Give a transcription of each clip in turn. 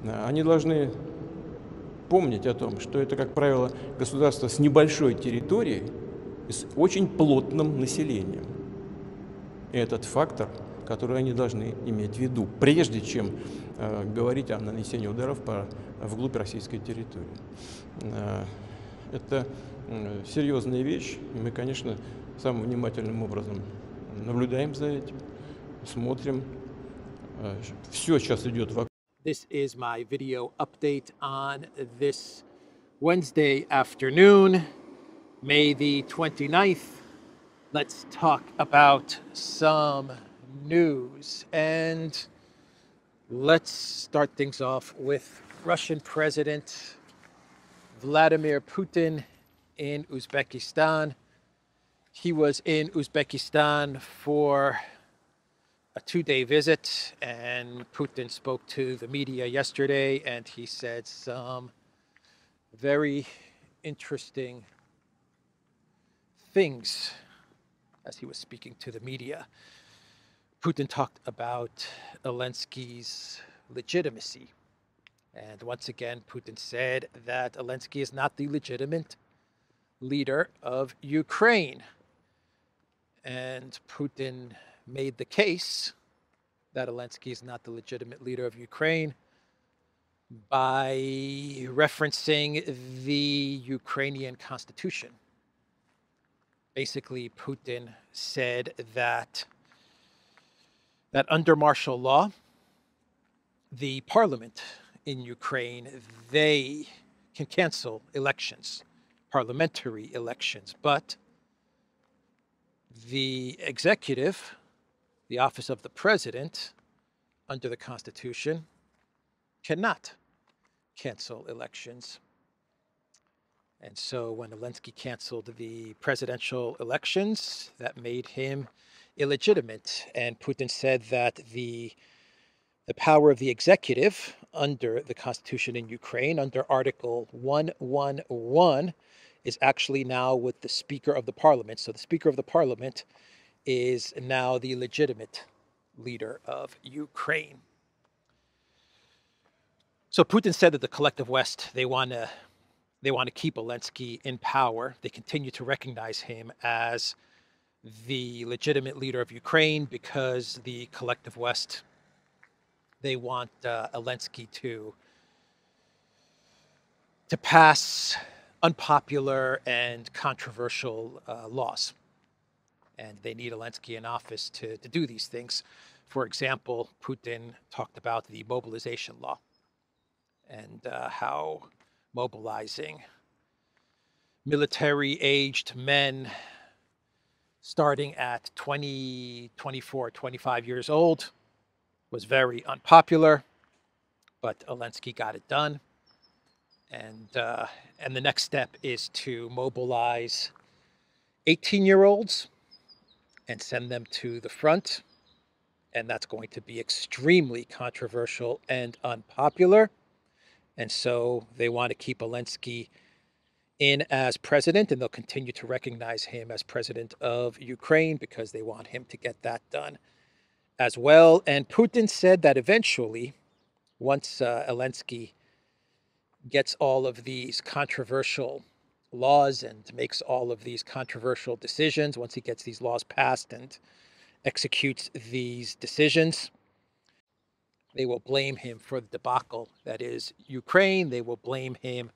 Они должны помнить о том, что это, как правило, государство с небольшой территорией и с очень плотным населением. И этот фактор, который они должны иметь в виду, прежде чем говорить о нанесении ударов вглубь российской территории. Это серьезная вещь, и мы, конечно, самым внимательным образом наблюдаем за этим, смотрим. Все сейчас идет вокруг. This is my video update on this Wednesday afternoon, May the 29th. Let's talk about some news. And let's start things off with Russian President Vladimir Putin in Uzbekistan. He was in Uzbekistan for a 2-day visit, and Putin spoke to the media yesterday, and he said some very interesting things as he was speaking to the media. Putin talked about Elensky's legitimacy. And once again, Putin said that Zelensky is not the legitimate leader of Ukraine. And Putin made the case that Zelensky is not the legitimate leader of Ukraine by referencing the Ukrainian constitution. Basically, Putin said that under martial law, the parliament in Ukraine, they can cancel elections, parliamentary elections, but the executive, the office of the president, under the Constitution, cannot cancel elections. And so when Zelensky canceled the presidential elections, that made him illegitimate. And Putin said that the power of the executive under the Constitution in Ukraine, under Article 111, is actually now with the Speaker of the Parliament. So the Speaker of the Parliament is now the legitimate leader of Ukraine. So Putin said that the collective West, they want to keep Elensky in power. They continue to recognize him as the legitimate leader of Ukraine because the collective West, they want Elensky to pass unpopular and controversial laws. And they need Elensky in office to do these things. For example, Putin talked about the mobilization law and how mobilizing military-aged men starting at 20, 24, 25 years old was very unpopular, but Zelensky got it done. And the next step is to mobilize 18-year-olds and send them to the front. And that's going to be extremely controversial and unpopular. And so they want to keep Zelensky in as president, and they'll continue to recognize him as president of Ukraine because they want him to get that done as well. And Putin said that eventually, once Zelensky gets all of these controversial laws and makes all of these controversial decisions, once he gets these laws passed and executes these decisions, they will blame him for the debacle that is Ukraine. They will blame him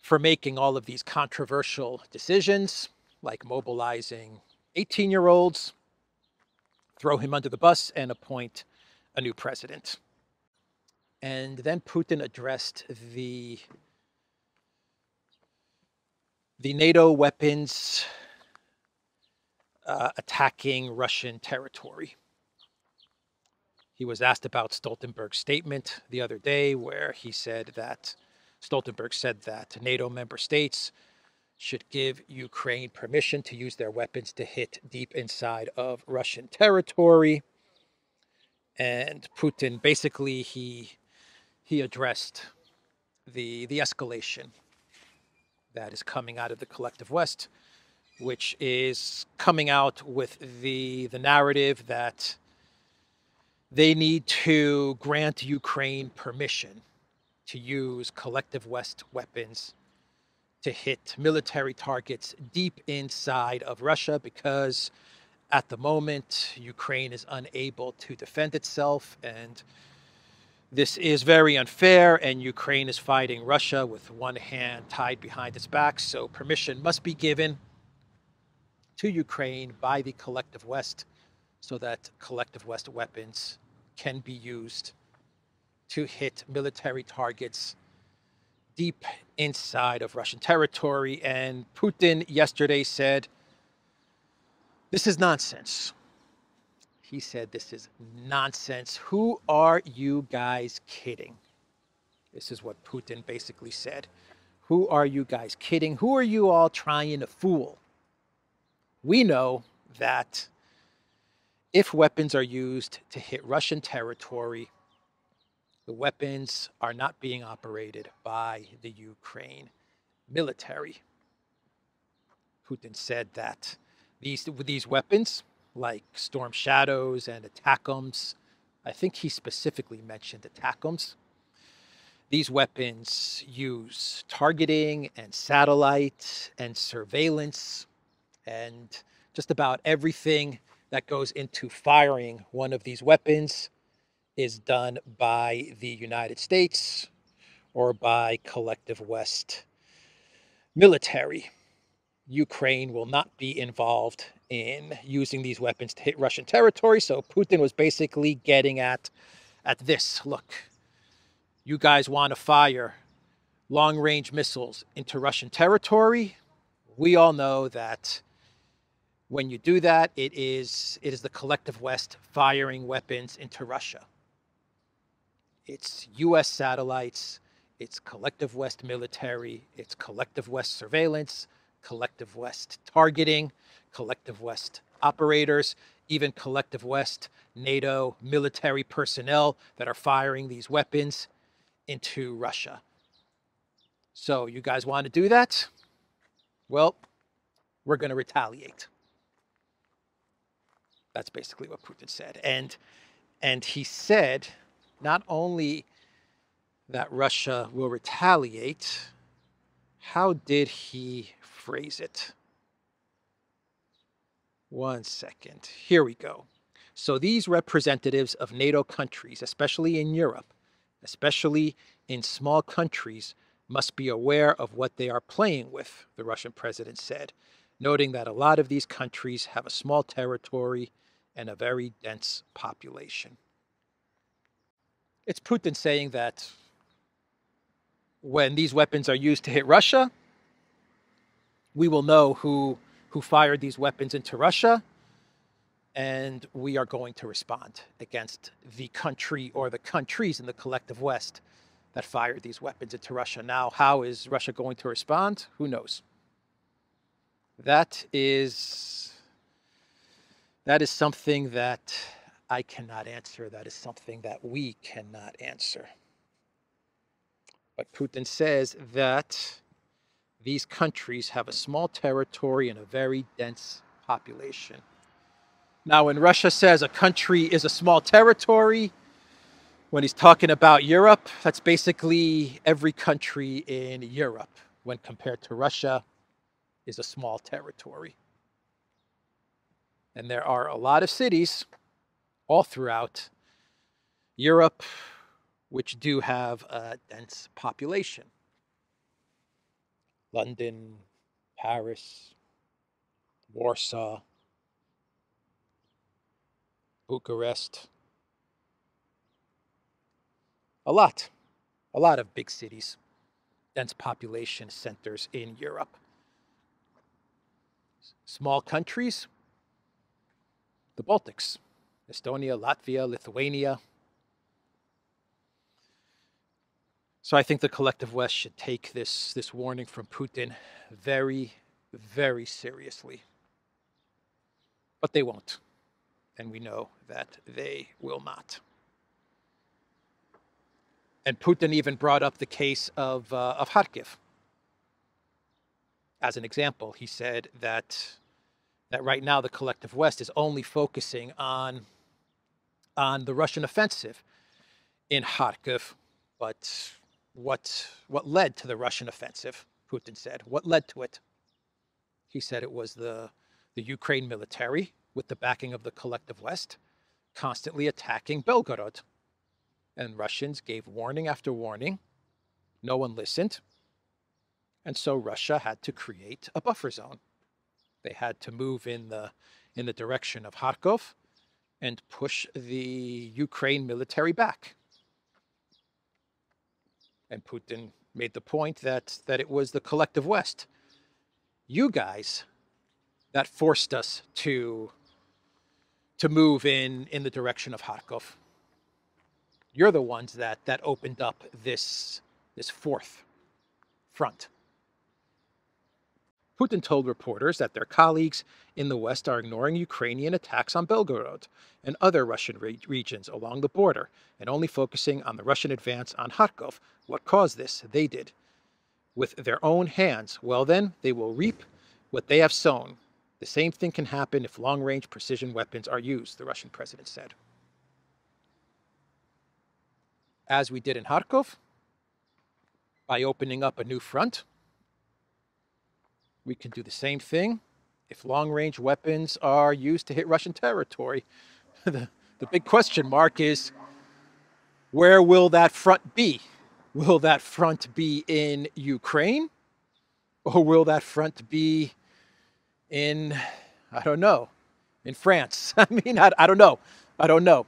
for making all of these controversial decisions, like mobilizing 18-year-olds, throw him under the bus, and appoint a new president. And then Putin addressed the NATO weapons attacking Russian territory. He was asked about Stoltenberg's statement the other day, where he said that Stoltenberg said that NATO member states should give Ukraine permission to use their weapons to hit deep inside of Russian territory. And Putin basically he addressed the escalation that is coming out of the collective West, which is coming out with the narrative that they need to grant Ukraine permission to use collective West weapons to hit military targets deep inside of Russia, because at the moment, Ukraine is unable to defend itself, and this is very unfair, and Ukraine is fighting Russia with one hand tied behind its back, so permission must be given to Ukraine by the collective West so that collective West weapons can be used to hit military targets deep inside of Russian territory. And Putin yesterday said, this is nonsense. He said, this is nonsense. Who are you guys kidding? This is what Putin basically said. Who are you guys kidding? Who are you all trying to fool? We know that if weapons are used to hit Russian territory, the weapons are not being operated by the Ukraine military. Putin said that these weapons, like Storm Shadows and ATACMS, I think he specifically mentioned ATACMS, these weapons use targeting and satellite and surveillance and just about everything that goes into firing one of these weapons is done by the United States or by collective West military. Ukraine will not be involved in using these weapons to hit Russian territory. So Putin was basically getting at this. Look, you guys want to fire long-range missiles into Russian territory. We all know that when you do that, it is the collective West firing weapons into Russia. It's U.S. satellites, it's collective West military, it's collective West surveillance, collective West targeting, collective West operators, even collective West NATO military personnel that are firing these weapons into Russia. So you guys want to do that? Well, we're going to retaliate. That's basically what Putin said. And he said not only that Russia will retaliate, how did he phrase it? One second. Here we go. So these representatives of NATO countries, especially in Europe, especially in small countries, must be aware of what they are playing with, the Russian president said, noting that a lot of these countries have a small territory and a very dense population. It's Putin saying that when these weapons are used to hit Russia, we will know who fired these weapons into Russia, and we are going to respond against the country or the countries in the collective West that fired these weapons into Russia. Now, how is Russia going to respond? Who knows? That is something that I cannot answer. That is something that we cannot answer. But Putin says that these countries have a small territory and a very dense population. Now, when Russia says a country is a small territory, when he's talking about Europe, that's basically every country in Europe, when compared to Russia, is a small territory. And there are a lot of cities all throughout Europe which do have a dense population. London, Paris, Warsaw, Bucharest. A lot of big cities, dense population centers in Europe. Small countries, the Baltics, Estonia, Latvia, Lithuania. So I think the collective West should take this warning from Putin very, very seriously. But they won't. And we know that they will not. And Putin even brought up the case of Kharkiv. As an example, he said that right now the collective West is only focusing on on the Russian offensive in Kharkiv. But what led to the Russian offensive, Putin said? What led to it? He said it was the Ukraine military, with the backing of the collective West, constantly attacking Belgorod. And Russians gave warning after warning. No one listened. And so Russia had to create a buffer zone. They had to move in the direction of Kharkov and push the Ukraine military back. And Putin made the point that it was the collective West, you guys, that forced us to move in the direction of Kharkov. You're the ones that opened up this fourth front. Putin told reporters that their colleagues in the West are ignoring Ukrainian attacks on Belgorod and other Russian regions along the border and only focusing on the Russian advance on Kharkov. What caused this? They did. With their own hands. Well then, they will reap what they have sown. The same thing can happen if long-range precision weapons are used, the Russian president said. As we did in Kharkov, by opening up a new front, we can do the same thing if long-range weapons are used to hit Russian territory. The big question mark is, where will that front be? Will that front be in Ukraine? Or will that front be in, I don't know, in France? I mean, I don't know. I don't know.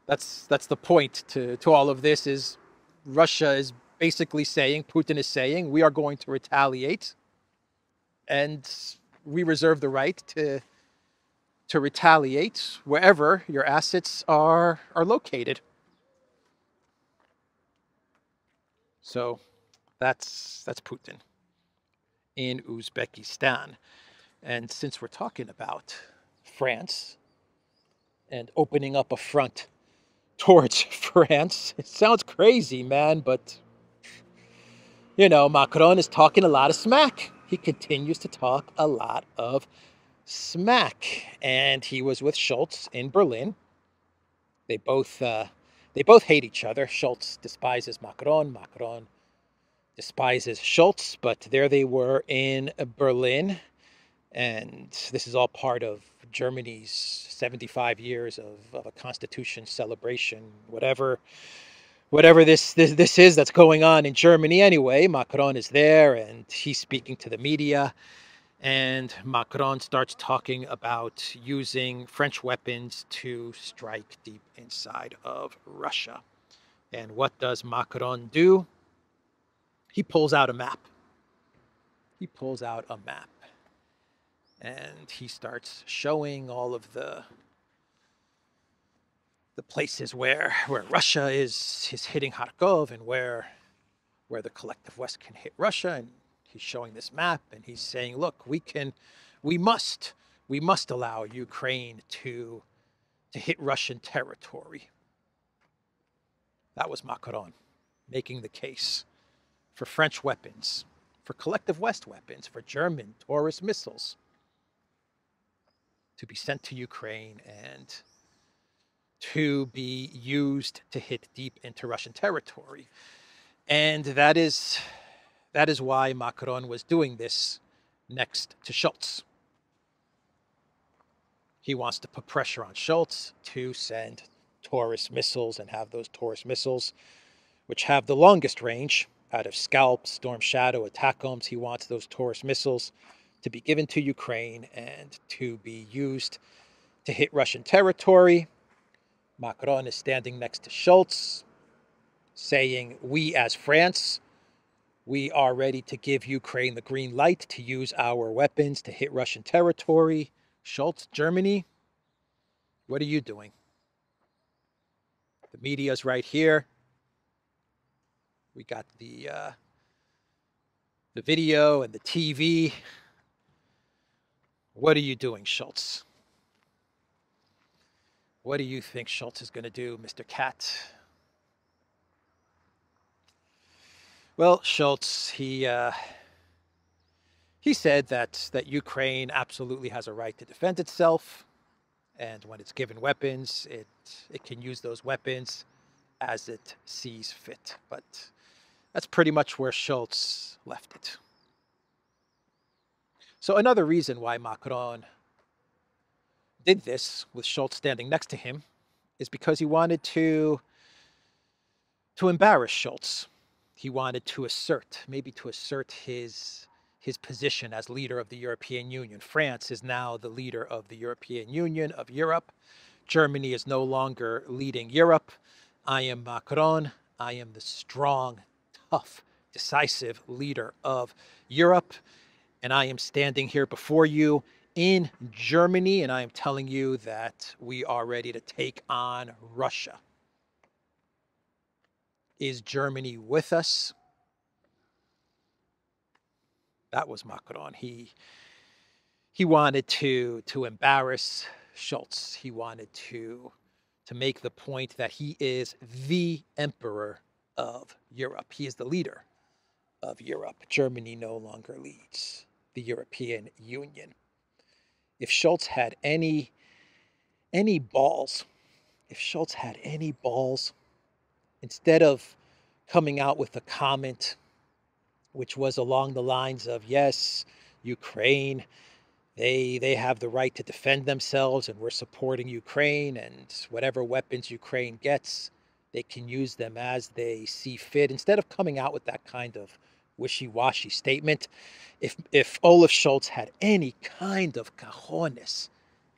That's the point to all of this, is Russia is basically saying, Putin is saying, we are going to retaliate. And we reserve the right to retaliate wherever your assets are located. So that's Putin in Uzbekistan. And since we're talking about France and opening up a front towards France, it sounds crazy, man, but you know, Macron is talking a lot of smack. He continues to talk a lot of smack. And he was with Scholz in Berlin. They both hate each other. Scholz despises Macron. Macron despises Scholz. But there they were in Berlin. And this is all part of Germany's 75 years of a constitution celebration, whatever this is that's going on in Germany anyway. Macron is there and he's speaking to the media, and Macron starts talking about using French weapons to strike deep inside of Russia. And what does Macron do? He pulls out a map. He pulls out a map and he starts showing all of the places where Russia is hitting Kharkov and where the collective West can hit Russia. And he's showing this map and he's saying, look, we must allow Ukraine to hit Russian territory. That was Macron making the case for French weapons, for collective West weapons, for German Taurus missiles to be sent to Ukraine and to be used to hit deep into Russian territory. And that is why Macron was doing this next to Scholz. He wants to put pressure on Scholz to send Taurus missiles and have those Taurus missiles, which have the longest range out of Scalp, Storm Shadow, ATACMS. He wants those Taurus missiles to be given to Ukraine and to be used to hit Russian territory. Macron is standing next to Scholz, saying, we as France, we are ready to give Ukraine the green light to use our weapons to hit Russian territory. Scholz, Germany, what are you doing? The media's right here. We got the video and the TV. What are you doing, Scholz? What do you think Scholz is going to do, Mr. Cat? Well, Scholz, he said that Ukraine absolutely has a right to defend itself, And when it's given weapons, it can use those weapons as it sees fit. But that's pretty much where Scholz left it. So another reason why Macron did this, with Scholz standing next to him, is because he wanted to embarrass Scholz. He wanted to assert his position as leader of the European Union. France is now the leader of the European Union, of Europe. Germany is no longer leading Europe. I am Macron. I am the strong, tough, decisive leader of Europe. And I am standing here before you in Germany, and I am telling you that we are ready to take on Russia. Is Germany with us? That was Macron. He wanted to embarrass Scholz. He wanted to make the point that he is the emperor of Europe. He is the leader of Europe. Germany no longer leads the European Union. If Scholz had any balls, instead of coming out with a comment which was along the lines of, yes, Ukraine, they have the right to defend themselves and we're supporting Ukraine, and whatever weapons Ukraine gets, they can use them as they see fit. Instead of coming out with that kind of wishy-washy statement, if Olaf Scholz had any kind of cojones,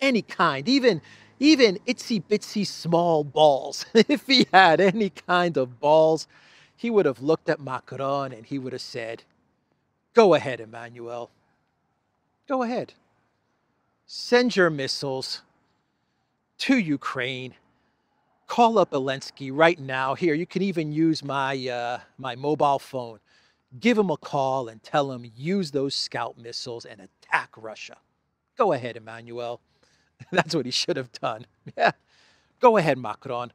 any kind, even itsy-bitsy small balls, if he had any kind of balls, he would have looked at Macron and he would have said, go ahead, Emmanuel. Go ahead. Send your missiles to Ukraine. Call up Elensky right now. Here, you can even use my mobile phone. Give him a call and tell him, use those Scout missiles and attack Russia. Go ahead, Emmanuel. That's what he should have done. Yeah. Go ahead, Macron.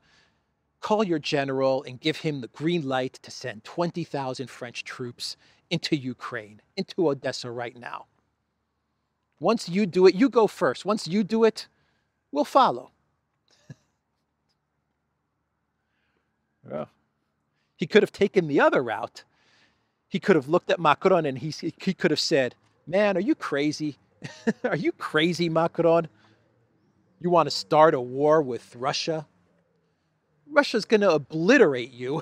Call your general and give him the green light to send 20,000 French troops into Ukraine, into Odessa right now. Once you do it, you go first. Once you do it, we'll follow. Yeah. He could have taken the other route. He could have looked at Macron and he could have said, man, are you crazy? Are you crazy, Macron? You want to start a war with Russia? Russia's going to obliterate you.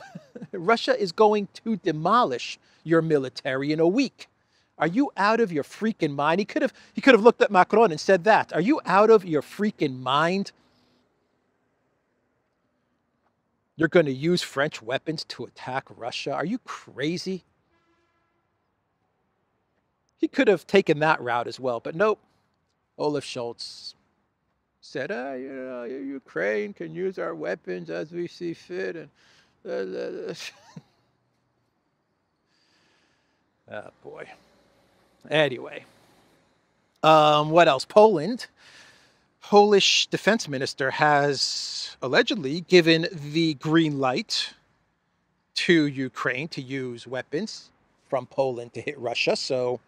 Russia is going to demolish your military in a week. Are you out of your freaking mind? He could have looked at Macron and said that. Are you out of your freaking mind? You're going to use French weapons to attack Russia? Are you crazy? He could have taken that route as well, but nope. Olaf Scholz said, Ukraine can use our weapons as we see fit. And oh, boy. Anyway. What else? Poland. Polish defense minister has allegedly given the green light to Ukraine to use weapons from Poland to hit Russia. So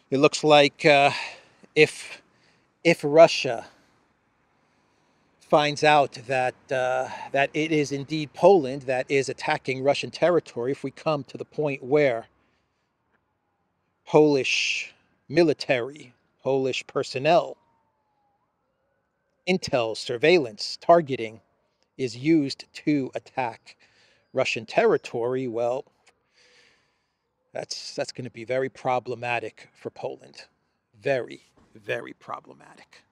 it looks like if Russia finds out that that it is indeed Poland that is attacking Russian territory, if we come to the point where Polish military, Polish personnel, intel, surveillance, targeting is used to attack Russian territory, well, that's going to be very problematic for Poland. Very, very problematic.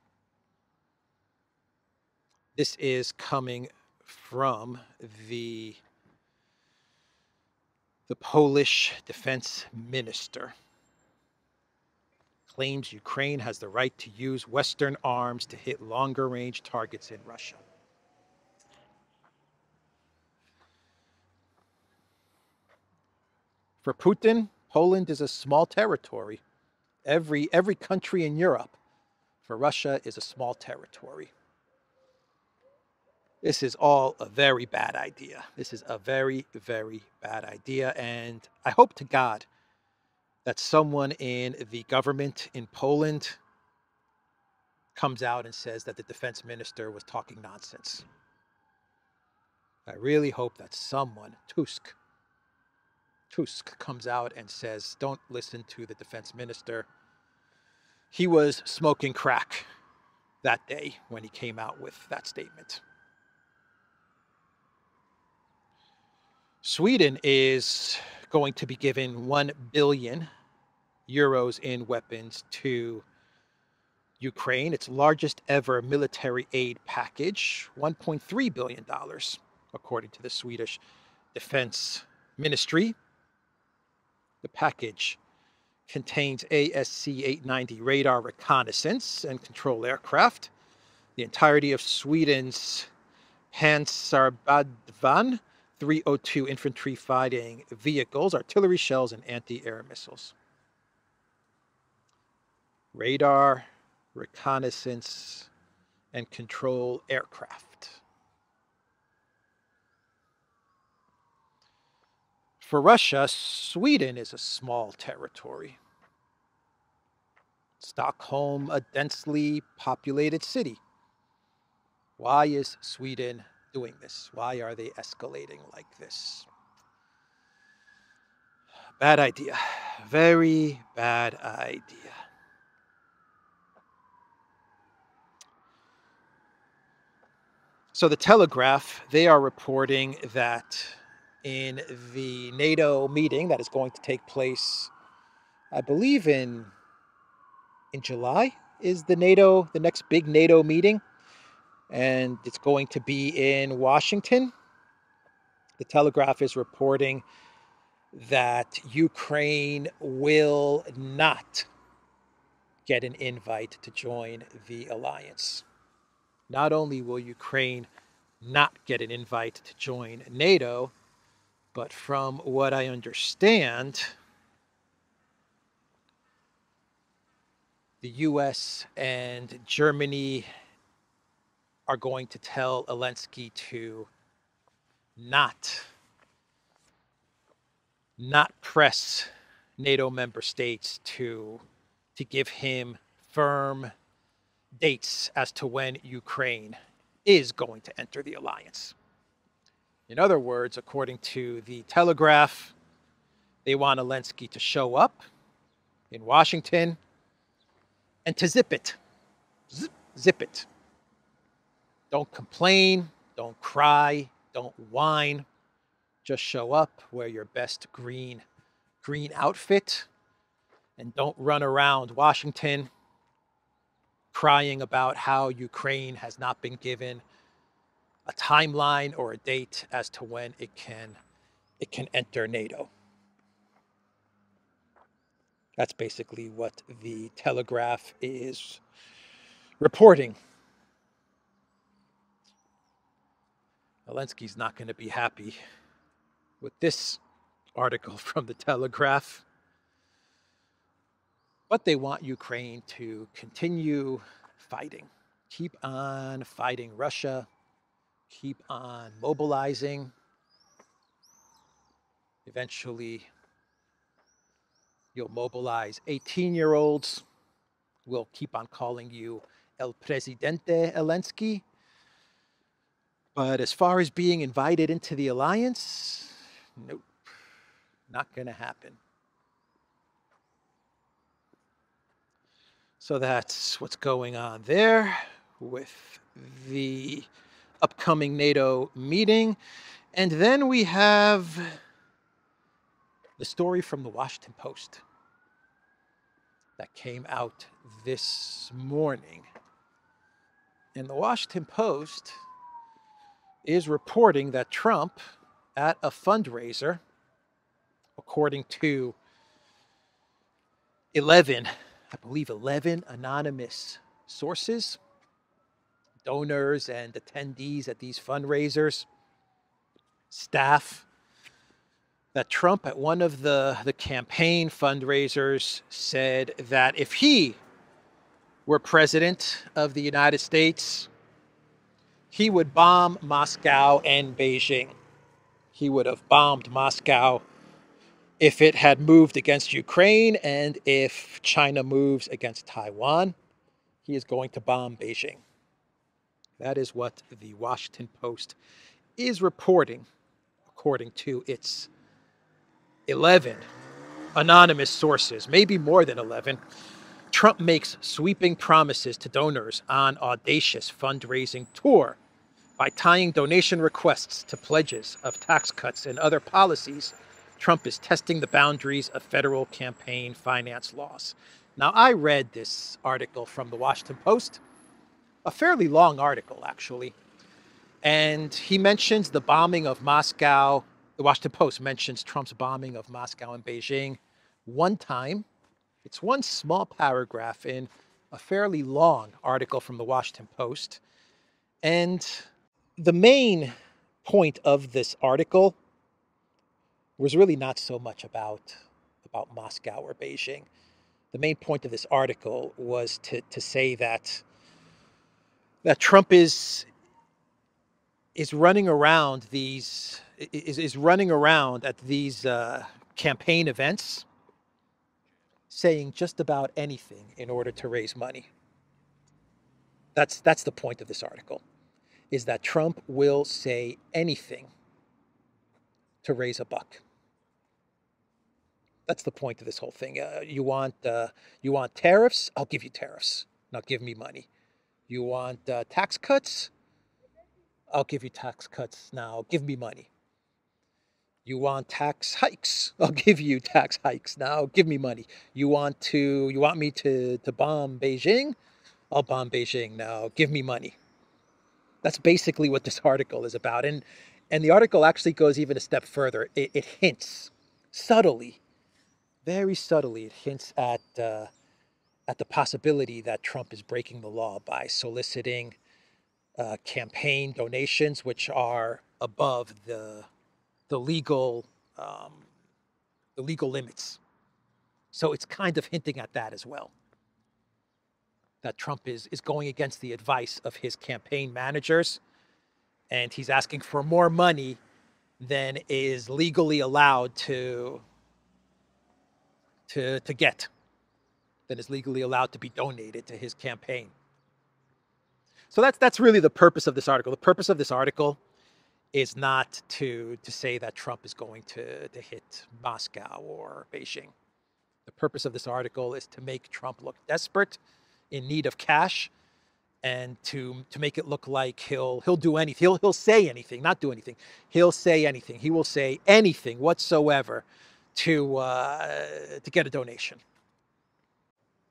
This is coming from the Polish defense minister. Claims Ukraine has the right to use Western arms to hit longer-range targets in Russia. For Putin, Poland is a small territory. Every country in Europe, for Russia, is a small territory. This is all a very bad idea. This is a very, very bad idea. And I hope to God that someone in the government in Poland comes out and says that the defense minister was talking nonsense. I really hope that someone, Tusk comes out and says, don't listen to the defense minister. He was smoking crack that day when he came out with that statement. Sweden is going to be given 1 billion euros in weapons to Ukraine, its largest ever military aid package, $1.3 billion, according to the Swedish Defense Ministry. The package contains ASC-890 radar reconnaissance and control aircraft, the entirety of Sweden's Pansarbadvan 302 infantry fighting vehicles, artillery shells, and anti-air missiles. Radar, reconnaissance, and control aircraft. For Russia, Sweden is a small territory. Stockholm, a densely populated city. Why is Sweden doing this? Why are they escalating like this? Bad idea. Very bad idea. So the Telegraph, they are reporting that in the NATO meeting that is going to take place, I believe in July is the next big NATO meeting, and it's going to be in Washington. The Telegraph is reporting that Ukraine will not get an invite to join the alliance. Not only will Ukraine not get an invite to join NATO, but from what I understand, the US and Germany are going to tell Elensky to not press NATO member states to give him firm dates as to when Ukraine is going to enter the alliance. In other words, according to the Telegraph, they want Zelensky to show up in Washington and to zip it. Zip it. Don't complain, don't cry, don't whine. Just show up, wear your best green outfit, and don't run around Washington crying about how Ukraine has not been given a timeline or a date as to when it can enter NATO. That's basically what the Telegraph is reporting. Elensky's not going to be happy with this article from the Telegraph. But they want Ukraine to continue fighting. Keep on fighting Russia. Keep on mobilizing. Eventually, you'll mobilize 18-year-olds. We'll keep on calling you El Presidente Elensky. But as far as being invited into the alliance, nope, not going to happen. So that's what's going on there with the upcoming NATO meeting. And then we have the story from the Washington Post that came out this morning. And the Washington Post is reporting that Trump, at a fundraiser, according to 11 anonymous sources, donors and attendees at these fundraisers, staff, that Trump at one of the campaign fundraisers said that if he were president of the United States, he would bomb Moscow and Beijing. He would have bombed Moscow if it had moved against Ukraine and if China moves against Taiwan. he is going to bomb Beijing. That is what the Washington Post is reporting, according to its 11 anonymous sources, maybe more than 11. Trump makes sweeping promises to donors on audacious fundraising tour. By tying donation requests to pledges of tax cuts and other policies, Trump is testing the boundaries of federal campaign finance laws. Now, I read this article from the Washington Post, a fairly long article, actually, and he mentions the bombing of Moscow. The Washington Post mentions Trump's bombing of Moscow and Beijing one time. It's one small paragraph in a fairly long article from the Washington Post. And the main point of this article was really not so much about Moscow or Beijing. The main point of this article was to say that Trump is running around at these campaign events, saying just about anything in order to raise money. That's the point of this article, is that Trump will say anything to raise a buck. That's the point of this whole thing. You want tariffs? I'll give you tariffs. Now give me money. You want tax cuts? I'll give you tax cuts. Now give me money. You want tax hikes? I'll give you tax hikes. Now give me money. You want me to bomb Beijing? I'll bomb Beijing. Now give me money. That's basically what this article is about. And the article actually goes even a step further. It hints subtly, very subtly, it hints at the possibility that Trump is breaking the law by soliciting campaign donations, which are above the legal limits. So it's kind of hinting at that as well, that Trump is going against the advice of his campaign managers, and he's asking for more money than is legally allowed to get, than is legally allowed to be donated to his campaign. So that's really the purpose of this article. The purpose of this article is not to say that Trump is going to hit Moscow or Beijing. The purpose of this article is to make Trump look desperate, in need of cash, and to make it look like he'll do anything. He'll say anything, not do anything. He'll say anything. He will say anything whatsoever to get a donation.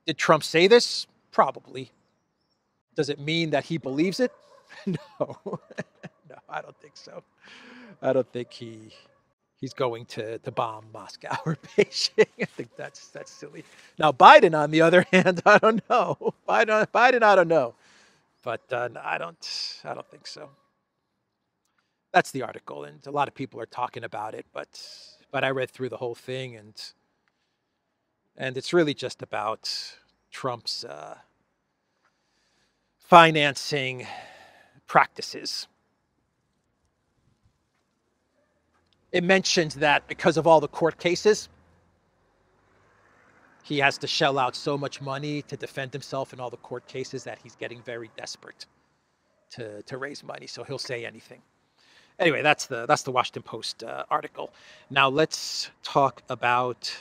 Did Trump say this? Probably. Does it mean that he believes it? No. No, I don't think so. I don't think he's going to bomb Moscow or Beijing. I think that's silly. Now, Biden, on the other hand, I don't know. Biden, I don't know. But I don't think so. That's the article, and a lot of people are talking about it, but I read through the whole thing, and it's really just about Trump's financing practices. It mentions that because of all the court cases, he has to shell out so much money to defend himself in all the court cases that he's getting very desperate to raise money. So he'll say anything. Anyway, that's the Washington Post article. Now let's talk about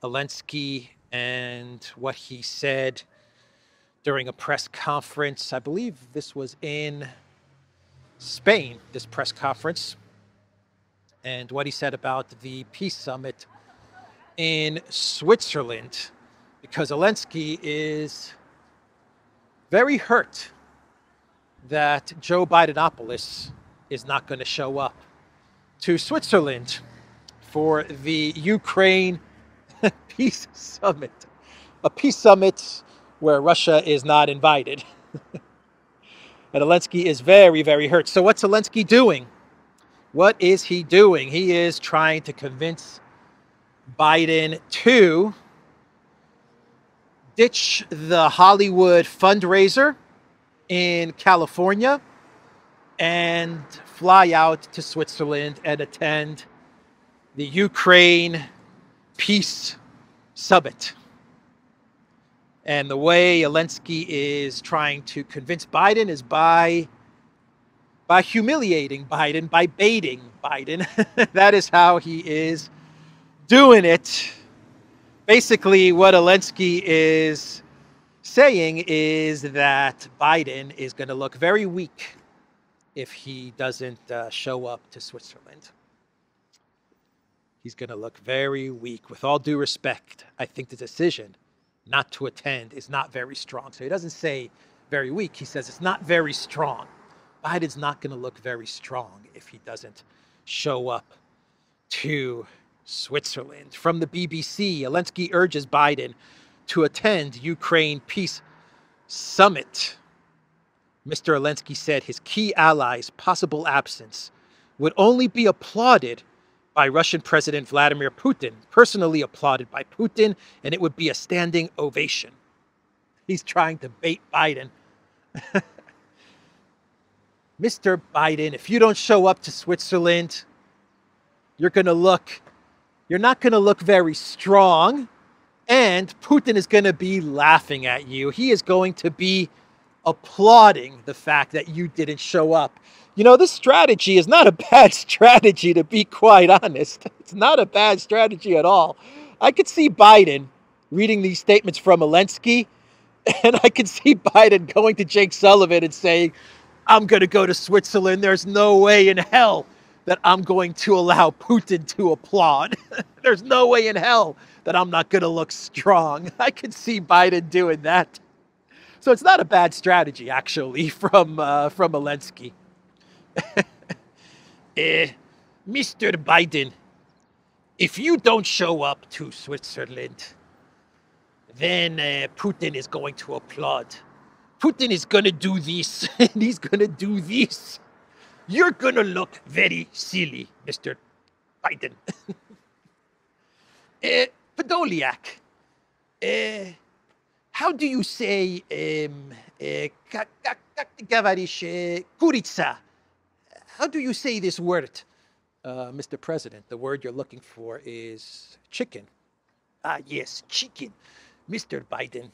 Elensky and what he said during a press conference. I believe this was in Spain, this press conference, and what he said about the peace summit in Switzerland, because Elensky is very hurt that Joe Bidenopoulos is not going to show up to Switzerland for the Ukraine peace summit, a peace summit where Russia is not invited. And Elensky is very, very hurt. So what's Zelensky doing? What is he doing? He is trying to convince Biden to ditch the Hollywood fundraiser in California and fly out to Switzerland and attend the Ukraine peace summit. And the way Elensky is trying to convince Biden is by humiliating Biden, by baiting Biden. That is how he is doing it. Basically, what Elensky is saying is that Biden is going to look very weak if he doesn't show up to Switzerland. He's going to look very weak. With all due respect, I think the decision not to attend is not very strong. So he doesn't say very weak. He says it's not very strong. Biden's not going to look very strong if he doesn't show up to Switzerland. From the BBC, Zelensky urges Biden to attend Ukraine peace summit. Mr. Zelensky said his key allies' possible absence would only be applauded by Russian President Vladimir Putin, personally applauded by Putin, and it would be a standing ovation. He's trying to bait Biden. Mr. Biden, if you don't show up to Switzerland, you're not going to look very strong, and Putin is going to be laughing at you. He is going to be applauding the fact that you didn't show up. You know, this strategy is not a bad strategy, to be quite honest. It's not a bad strategy at all. I could see Biden reading these statements from Elensky, and I could see Biden going to Jake Sullivan and saying, I'm going to go to Switzerland. There's no way in hell that I'm going to allow Putin to applaud. There's no way in hell that I'm not going to look strong. I could see Biden doing that. So it's not a bad strategy, actually, from Elensky. Mr. Biden, if you don't show up to Switzerland, then Putin is going to applaud. Putin is going to do this, and he's going to do this. You're going to look very silly, Mr. Biden. Podolyak, how do you say kuritsa? How do you say this word? Mr. President, the word you're looking for is chicken. Ah, yes, chicken. Mr. Biden,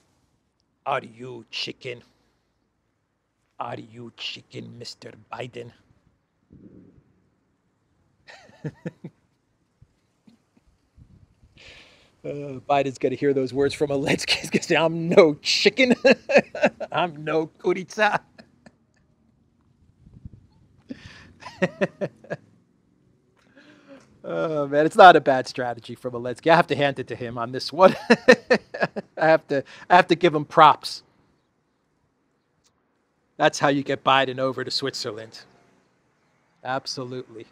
are you chicken? Are you chicken, Mr. Biden? Biden's going to hear those words from Elensky. He's going to say, I'm no chicken. I'm no kuritsa. Oh, man, it's not a bad strategy from Elensky. I have to hand it to him on this one. I have to give him props. That's how you get Biden over to Switzerland. Absolutely.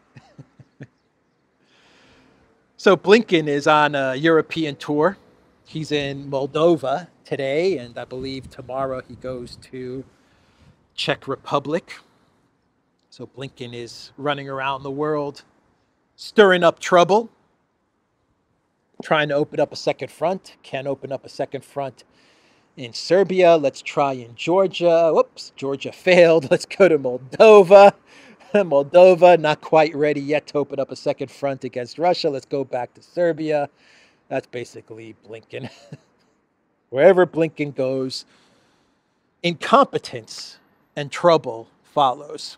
So Blinken is on a European tour. He's in Moldova today, and I believe tomorrow he goes to Czech Republic. So Blinken is running around the world, stirring up trouble, trying to open up a second front. Can't open up a second front in Serbia. Let's try in Georgia. Whoops, Georgia failed. Let's go to Moldova. Moldova, not quite ready yet to open up a second front against Russia. Let's go back to Serbia. That's basically Blinken. Wherever Blinken goes, incompetence and trouble follows.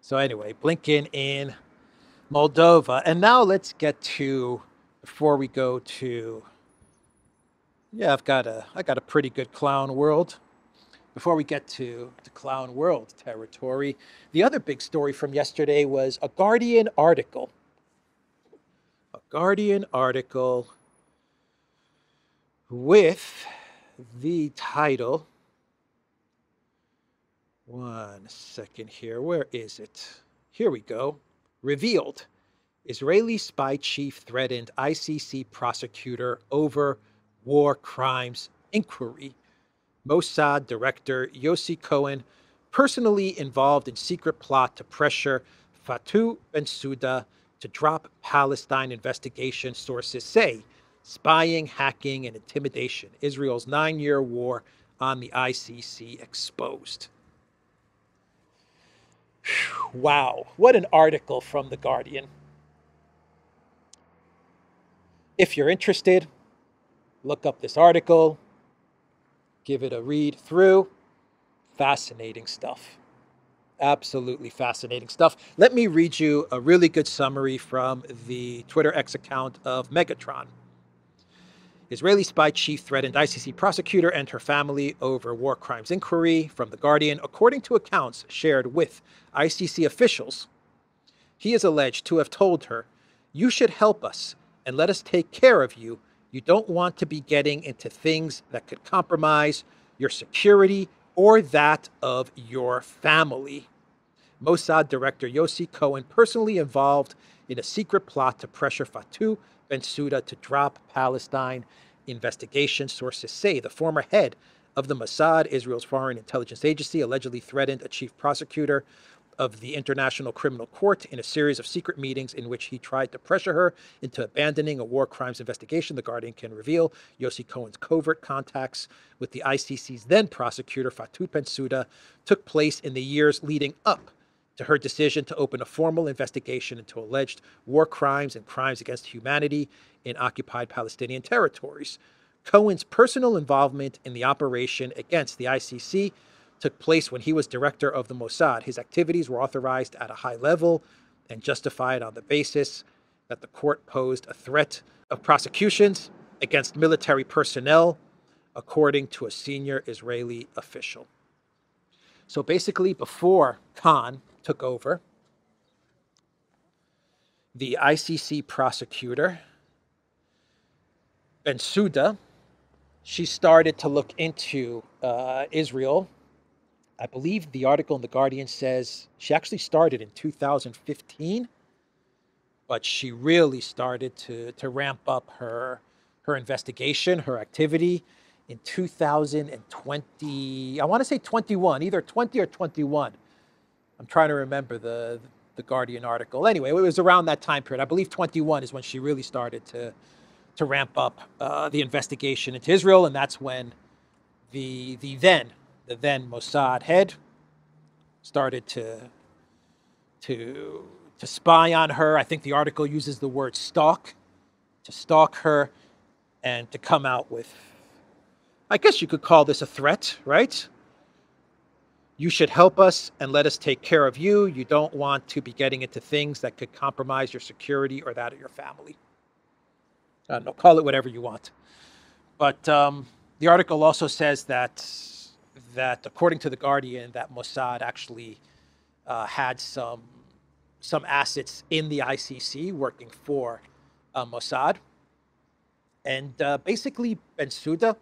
So anyway, Blinken in Moldova. And now let's get to, before we go to, I got a pretty good clown world. Before we get to the clown world territory, the other big story from yesterday was a Guardian article. A Guardian article with the title, one second here, where is it? Here we go. Revealed. Israeli spy chief threatened ICC prosecutor over war crimes inquiry. Mossad director Yossi Cohen personally involved in secret plot to pressure Fatou Bensouda to drop Palestine investigation, sources say. Spying, hacking, and intimidation. Israel's 9-year war on the ICC exposed. Wow, what an article from The Guardian. If you're interested, look up this article. give it a read through. Fascinating stuff. Absolutely fascinating stuff. Let me read you a really good summary from the Twitter X account of Megatron. Israeli spy chief threatened ICC prosecutor and her family over war crimes inquiry. From The Guardian, according to accounts shared with ICC officials, he is alleged to have told her, "You should help us and let us take care of you. You don't want to be getting into things that could compromise your security or that of your family." Mossad director Yossi Cohen personally involved in a secret plot to pressure Fatou Bensouda to drop Palestine investigation. Sources say the former head of the Mossad, Israel's foreign intelligence agency, allegedly threatened a chief prosecutor of the International Criminal Court in a series of secret meetings in which he tried to pressure her into abandoning a war crimes investigation. The Guardian can reveal Yossi Cohen's covert contacts with the ICC's then prosecutor, Fatou Bensouda, took place in the years leading up to her decision to open a formal investigation into alleged war crimes and crimes against humanity in occupied Palestinian territories. Cohen's personal involvement in the operation against the ICC took place when he was director of the Mossad. His activities were authorized at a high level and justified on the basis that the court posed a threat of prosecutions against military personnel, according to a senior Israeli official. So basically, before Khan took over, the ICC prosecutor, Bensouda, she started to look into Israel. I believe the article in The Guardian says she actually started in 2015, but she really started to ramp up her investigation, her activity in 2020. I want to say 21, either 20 or 21. I'm trying to remember the Guardian article. Anyway, it was around that time period. I believe 21 is when she really started to ramp up the investigation into Israel, and that's when the then Mossad head started to spy on her. I think the article uses the word stalk, to stalk her and to come out with, I guess you could call this a threat, right? You should help us and let us take care of you. You don't want to be getting into things that could compromise your security or that of your family. I don't know, call it whatever you want. But the article also says that according to The Guardian, that Mossad actually had some assets in the ICC working for Mossad. And basically, Bensouda,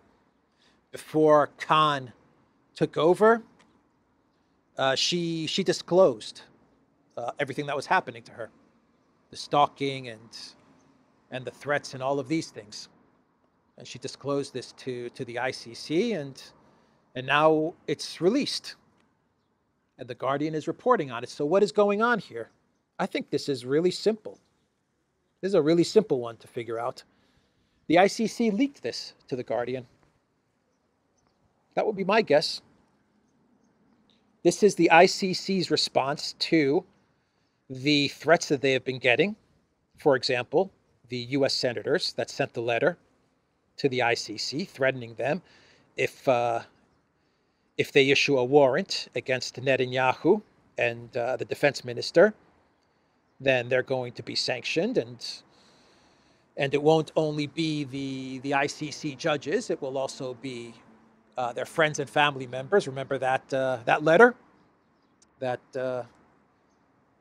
before Khan took over, she disclosed everything that was happening to her, the stalking and the threats and all of these things. And she disclosed this to the ICC, and now it's released. And The Guardian is reporting on it. So what is going on here? I think this is really simple. This is a really simple one to figure out. The ICC leaked this to The Guardian. That would be my guess. This is the ICC's response to the threats that they have been getting. For example, the U.S. senators that sent the letter to the ICC threatening them if they issue a warrant against Netanyahu and the defense minister, then they're going to be sanctioned, and it won't only be the ICC judges; it will also be their friends and family members. Remember that letter that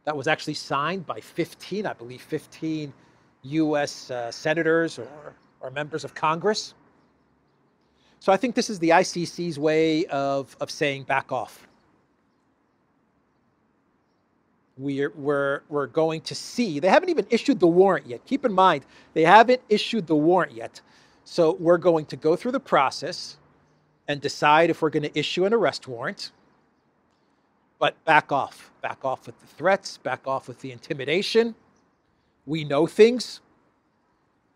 was actually signed by 15, I believe, 15 U.S. senators or members of Congress. So I think this is the ICC's way of saying back off. We're going to see. They haven't even issued the warrant yet. Keep in mind, they haven't issued the warrant yet. So we're going to go through the process and decide if we're going to issue an arrest warrant. But back off. Back off with the threats. Back off with the intimidation. We know things.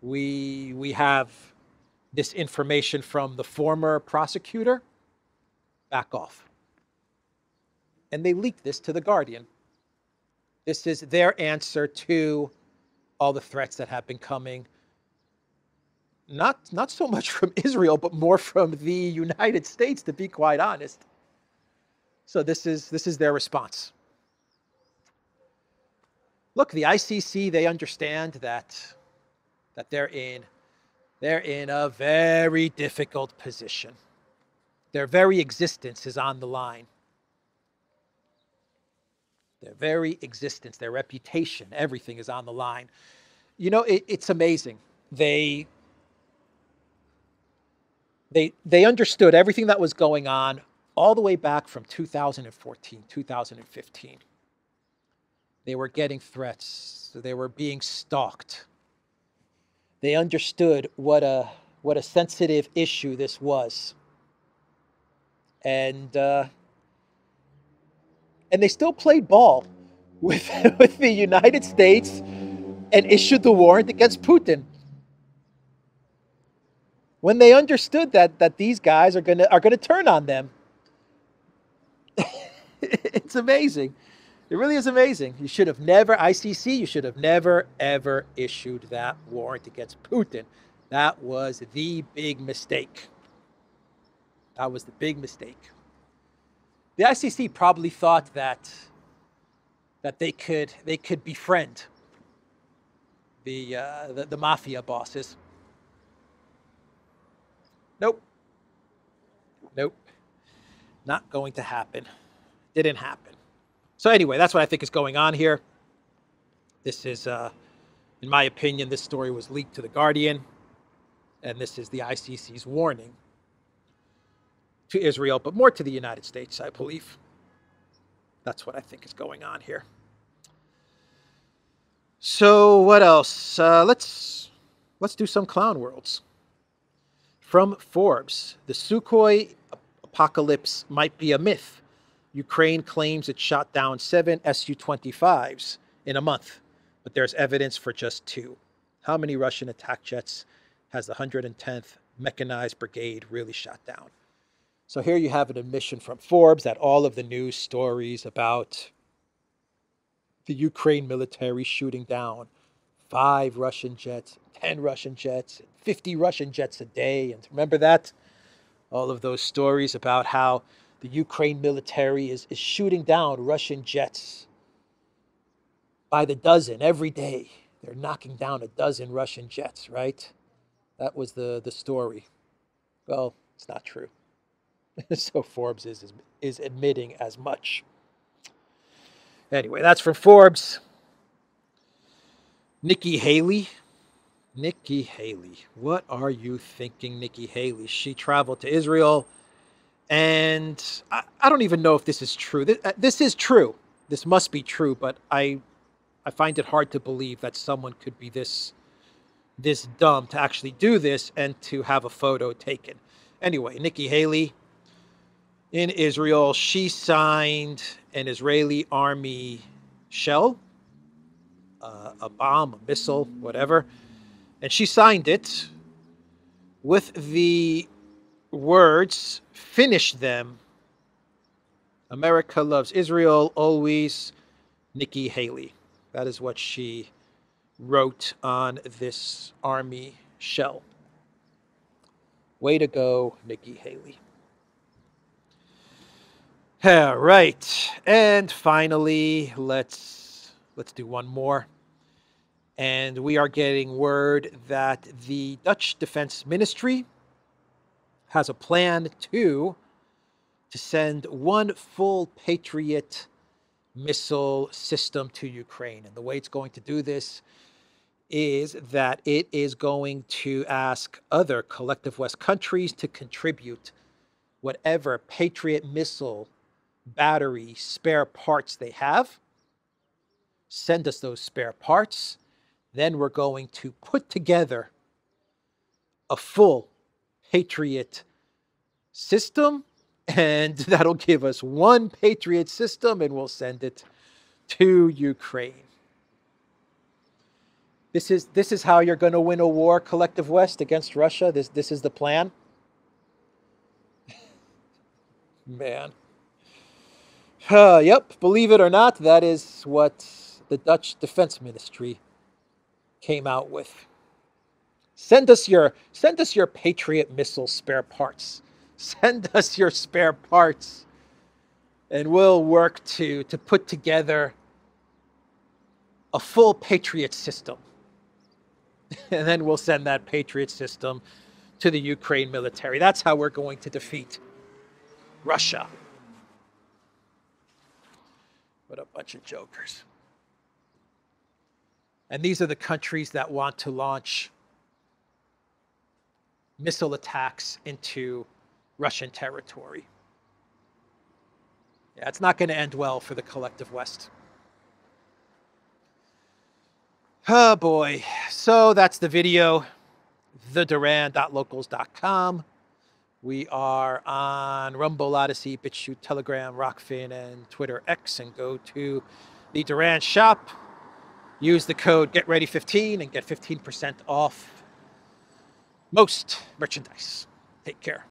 We have this information from the former prosecutor. Back off. And they leaked this to The Guardian. This is their answer to all the threats that have been coming not so much from Israel, but more from the United States, to be quite honest. So this is their response. Look, the ICC, they understand that they're in a very difficult position. Their very existence is on the line. Their very existence, their reputation, everything is on the line. You know, it's amazing. They understood everything that was going on all the way back from 2014, 2015. They were getting threats. They were being stalked. They understood what a sensitive issue this was. And they still played ball with the United States and issued the warrant against Putin. When they understood that these guys are gonna turn on them. It's amazing. It really is amazing. You should have never, ICC, you should have never, ever issued that warrant against Putin. That was the big mistake. That was the big mistake. The ICC probably thought that they could befriend the mafia bosses. Nope. Not going to happen. Didn't happen. So anyway, that's what I think is going on here. This is, in my opinion, this story was leaked to The Guardian, and this is the ICC's warning to Israel, but more to the United States, I believe. That's what I think is going on here. So what else? Let's do some clown worlds. From Forbes, the Sukhoi apocalypse might be a myth. Ukraine claims it shot down 7 Su-25s in a month, but there's evidence for just 2. How many Russian attack jets has the 110th Mechanized Brigade really shot down? So here you have an admission from Forbes that all of the news stories about the Ukraine military shooting down 5 Russian jets, 10 Russian jets, 50 Russian jets a day. And remember that? All of those stories about how the Ukraine military is shooting down Russian jets by the dozen every day. They're knocking down a dozen Russian jets, right? That was the story. Well, it's not true. So Forbes is admitting as much. Anyway, that's from Forbes. Nikki Haley. Nikki Haley. What are you thinking, Nikki Haley? She traveled to Israel. And I don't even know if this is true. This is true. This must be true, but I find it hard to believe that someone could be this dumb to actually do this and to have a photo taken. Anyway, Nikki Haley in Israel, she signed an Israeli army shell, a bomb, a missile, whatever. And she signed it with the words, finish them. America loves Israel always. Nikki Haley. That is what she wrote on this army shell. Way to go, Nikki Haley. All right. And finally, let's do one more. And we are getting word that the Dutch Defense Ministry has a plan to send 1 full Patriot missile system to Ukraine. And the way it's going to do this is that it is going to ask other collective West countries to contribute whatever Patriot missile battery spare parts they have. Send us those spare parts. Then we're going to put together a full Patriot system, and that'll give us 1 Patriot system, and we'll send it to Ukraine. This is how you're going to win a war, collective West, against Russia. This is the plan. Man. Yep, believe it or not, that is what the Dutch Defense Ministry came out with. Send us your Patriot missile spare parts. Send us your spare parts, and we'll work to put together a full Patriot system. And then we'll send that Patriot system to the Ukraine military. That's how we're going to defeat Russia. What a bunch of jokers. And these are the countries that want to launch missile attacks into Russian territory. Yeah, it's not going to end well for the collective West. Oh boy. So that's the video. theduran.locals.com. We are on Rumble, Odyssey, BitChute, Telegram, Rockfin, and Twitter X. And go to the Duran shop. Use the code GetReady15 and get 15% off most merchandise. Take care.